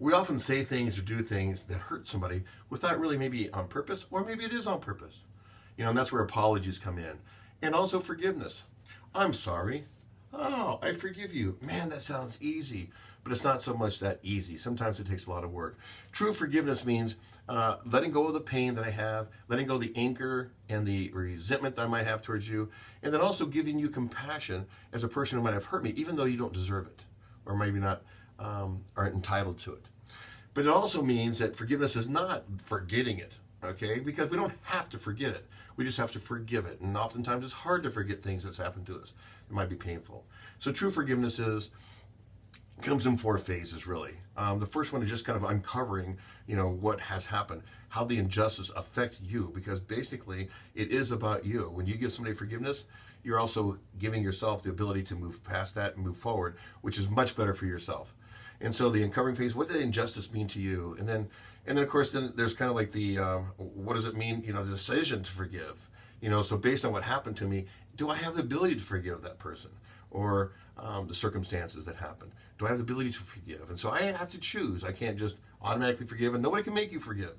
we often say things or do things that hurt somebody without really maybe on purpose, or maybe it is on purpose. And that's where apologies come in. And also forgiveness. I'm sorry. Oh, I forgive you. Man, that sounds easy, but it's not so much that easy. Sometimes it takes a lot of work. True forgiveness means letting go of the pain that I have, letting go of the anger and the resentment that I might have towards you, and then also giving you compassion as a person who might have hurt me, even though you don't deserve it, or maybe not aren't entitled to it. But it also means that forgiveness is not forgetting it, okay? Because we don't have to forget it. We just have to forgive it. And oftentimes it's hard to forget things that's happened to us. It might be painful. So true forgiveness comes in 4 phases, really. The first one is just kind of uncovering, what has happened, how the injustice affect you, because basically it is about you. When you give somebody forgiveness, you're also giving yourself the ability to move past that and move forward, which is much better for yourself. And so the uncovering phase, what did injustice mean to you? And then of course, then there's kind of like the, what does it mean, the decision to forgive? So based on what happened to me, do I have the ability to forgive that person? Or the circumstances that happened? Do I have the ability to forgive? And so I have to choose. I can't just automatically forgive, and nobody can make you forgive.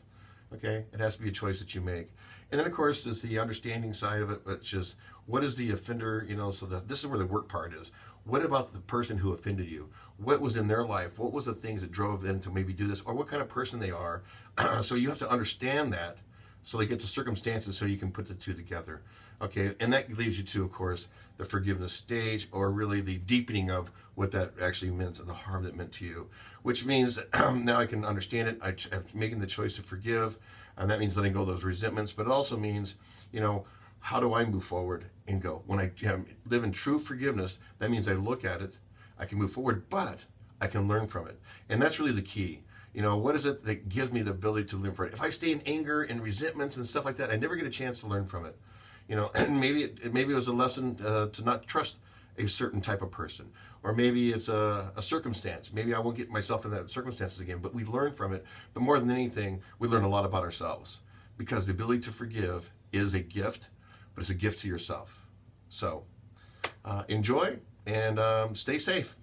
Okay? It has to be a choice that you make. And then, of course, there's the understanding side of it, which is, what is the offender, so this is where the work part is. What about the person who offended you? What was in their life? What was the things that drove them to maybe do this? Or what kind of person they are? So you have to understand that, so they get to circumstances so you can put the two together. Okay, and that leads you to, of course, the forgiveness stage, or really the deepening of what that actually meant and the harm that meant to you, which means now I can understand it. I'm making the choice to forgive, and that means letting go of those resentments, but it also means, how do I move forward and go? When I live in true forgiveness, that means I look at it, I can move forward, but I can learn from it. And that's really the key. What is it that gives me the ability to learn from it? If I stay in anger and resentments and stuff like that, I never get a chance to learn from it. And maybe it was a lesson to not trust a certain type of person, or maybe it's a circumstance. Maybe I won't get myself in that circumstances again, but we learn from it. But more than anything, we learn a lot about ourselves, because the ability to forgive is a gift, but it's a gift to yourself. So enjoy and stay safe.